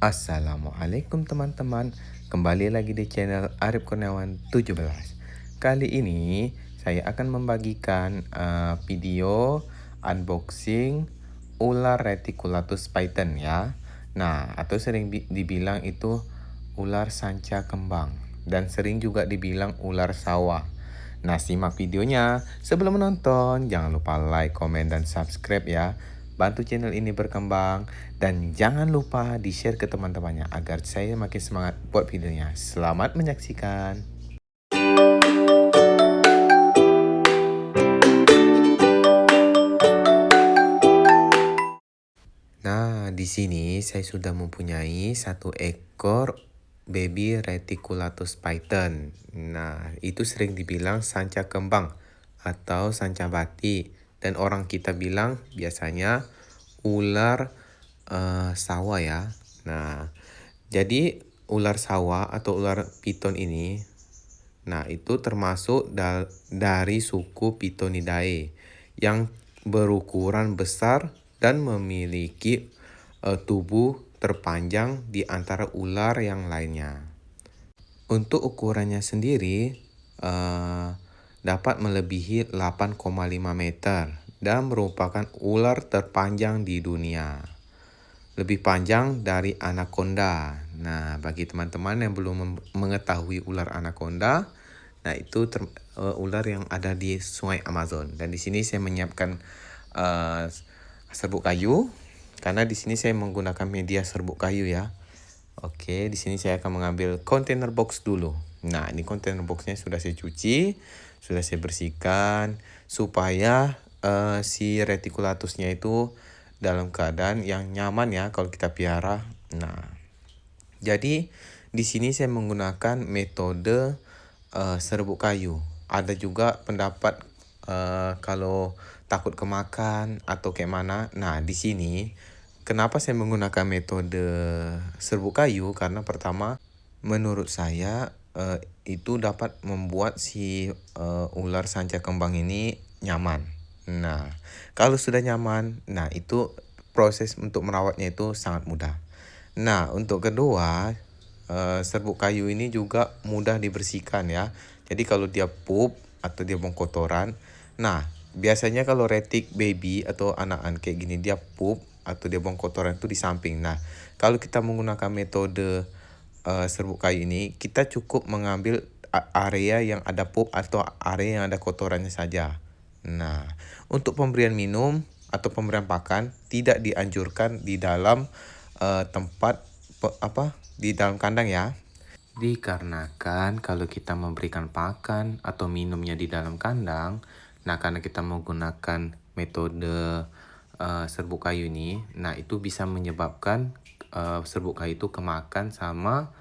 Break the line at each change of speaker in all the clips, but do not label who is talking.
Assalamualaikum teman-teman. Kembali lagi di channel Arif Kurniawan 17. Kali ini saya akan membagikan video unboxing ular reticulatus python ya. Nah, atau sering dibilang itu ular sanca kembang dan sering juga dibilang ular sawah. Nah, simak videonya. Sebelum menonton, jangan lupa like, komen, dan subscribe ya. Bantu channel ini berkembang. Dan jangan lupa di-share ke teman-temannya agar saya makin semangat buat videonya. Selamat menyaksikan. Nah, di sini saya sudah mempunyai satu ekor baby reticulatus python. Nah, itu sering dibilang sanca kembang atau sanca bati. Dan orang kita bilang biasanya ular sawah ya. Nah, jadi ular sawah atau ular piton ini, nah itu termasuk dari suku Pitonidae yang berukuran besar dan memiliki tubuh terpanjang di antara ular yang lainnya. Untuk ukurannya sendiri dapat melebihi 8,5 meter dan merupakan ular terpanjang di dunia. Lebih panjang dari anaconda. Nah, bagi teman-teman yang belum mengetahui ular anaconda, nah itu ular yang ada di Sungai Amazon. Dan di sini saya menyiapkan serbuk kayu karena di sini saya menggunakan media serbuk kayu ya. Oke, di sini saya akan mengambil container box dulu. Nah, ini container boxnya sudah saya cuci, sudah saya bersihkan supaya si reticulatusnya itu dalam keadaan yang nyaman ya kalau kita piara. Nah, jadi di sini saya menggunakan metode serbuk kayu. Ada juga pendapat kalau takut kemakan atau kayak mana. Nah, di sini kenapa saya menggunakan metode serbuk kayu? Karena pertama, menurut saya itu dapat membuat si ular sanca kembang ini nyaman. Nah, kalau sudah nyaman, nah itu proses untuk merawatnya itu sangat mudah. Nah, untuk kedua, serbuk kayu ini juga mudah dibersihkan ya. Jadi kalau dia pup atau dia buang kotoran, nah biasanya kalau retic baby atau anak-anak kayak gini dia pup atau dia buang kotoran itu di samping. Nah, kalau kita menggunakan metode serbuk kayu ini, kita cukup mengambil area yang ada pup atau area yang ada kotorannya saja. Nah, untuk pemberian minum atau pemberian pakan tidak dianjurkan di dalam tempat di dalam kandang ya. Dikarenakan kalau kita memberikan pakan atau minumnya di dalam kandang, nah karena kita menggunakan metode serbuk kayu ini, nah itu bisa menyebabkan serbuk kayu itu kemakan sama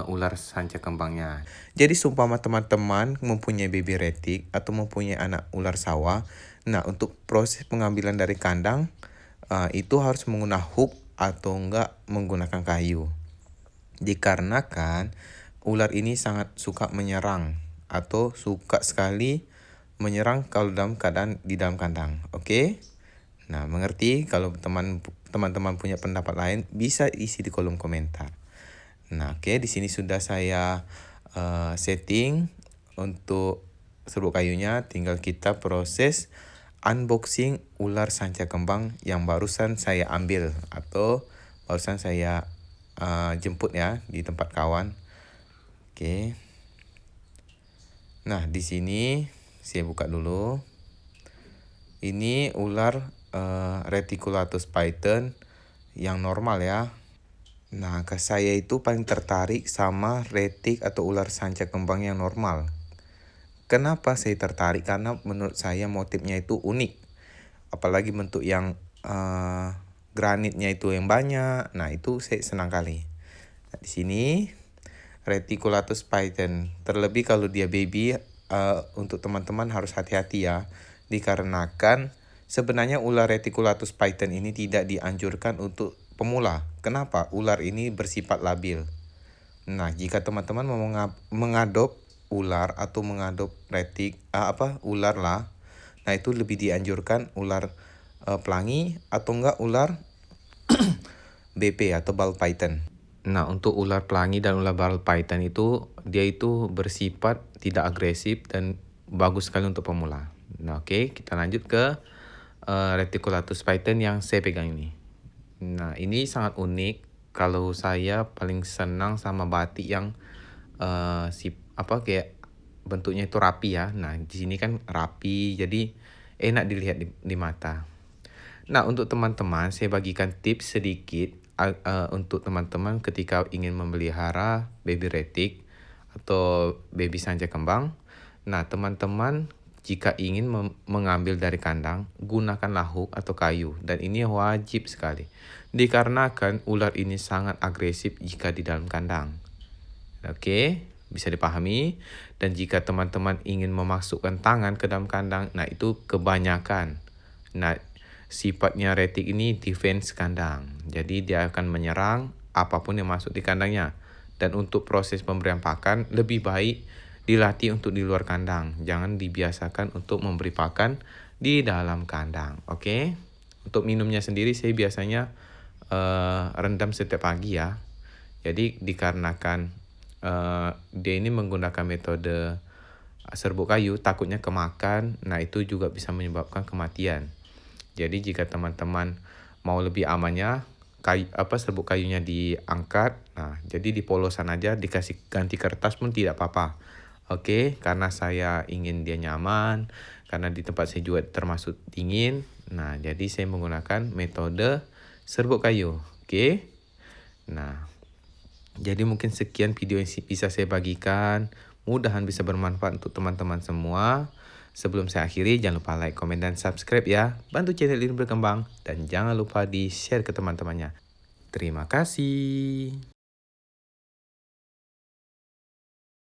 ular sanca kembangnya. Jadi seumpama teman-teman mempunyai baby retic atau mempunyai anak ular sawah, nah untuk proses pengambilan dari kandang itu harus menggunakan hook atau enggak menggunakan kayu. Dikarenakan ular ini sangat suka menyerang atau suka sekali menyerang kalau dalam keadaan di dalam kandang. Oke? Nah, mengerti? Kalau teman-teman punya pendapat lain bisa isi di kolom komentar. Nah, oke, di sini sudah saya setting untuk serbuk kayunya. Tinggal kita proses unboxing ular sanca kembang yang barusan saya ambil atau barusan saya jemput ya di tempat kawan. Oke. Nah, di sini saya buka dulu. Ini ular reticulatus python yang normal ya. Nah, ke saya itu paling tertarik sama retic atau ular sanca kembang yang normal. Kenapa saya tertarik? Karena menurut saya motifnya itu unik. Apalagi bentuk yang granitnya itu yang banyak. Nah, itu saya senang kali. Nah, di sini reticulatus python. Terlebih kalau dia baby, untuk teman-teman harus hati-hati ya. Dikarenakan sebenarnya ular reticulatus python ini tidak dianjurkan untuk pemula. Kenapa? Ular ini bersifat labil. Nah, jika teman-teman mau mengadop ular atau mengadop ular lah, nah itu lebih dianjurkan ular pelangi atau enggak ular BP atau ball python. Nah, untuk ular pelangi dan ular barrel python itu, dia itu bersifat tidak agresif dan bagus sekali untuk pemula. Nah, oke, kita lanjut ke Reticulatus python yang saya pegang ini. Nah, ini sangat unik. Kalau saya paling senang sama batik yang kayak bentuknya itu rapi ya. Nah, di sini kan rapi, jadi enak dilihat di mata. Nah, untuk teman-teman, saya bagikan tips sedikit untuk teman-teman ketika ingin memelihara baby retic atau baby sanja kembang. Nah, teman-teman jika ingin mengambil dari kandang, gunakanlah hook atau kayu. Dan ini wajib sekali. Dikarenakan ular ini sangat agresif jika di dalam kandang. Oke, bisa dipahami. Dan jika teman-teman ingin memasukkan tangan ke dalam kandang, nah itu kebanyakan. Nah, sifatnya retic ini defense kandang. Jadi dia akan menyerang apapun yang masuk di kandangnya. Dan untuk proses pemberian pakan lebih baik dilatih untuk di luar kandang. Jangan dibiasakan untuk memberi pakan di dalam kandang. Oke. Untuk minumnya sendiri saya biasanya rendam setiap pagi ya. Jadi dikarenakan dia ini menggunakan metode serbuk kayu, takutnya kemakan. Nah, itu juga bisa menyebabkan kematian. Jadi jika teman-teman mau lebih amannya, serbuk kayunya diangkat. Nah, jadi di polosan aja dikasih ganti kertas pun tidak apa-apa. Oke, karena saya ingin dia nyaman, karena di tempat saya juga termasuk dingin. Nah, jadi saya menggunakan metode serbuk kayu. Oke. Nah, jadi mungkin sekian video yang bisa saya bagikan. Mudahan bisa bermanfaat untuk teman-teman semua. Sebelum saya akhiri, jangan lupa like, komen, dan subscribe ya. Bantu channel ini berkembang. Dan jangan lupa di-share ke teman-temannya. Terima kasih.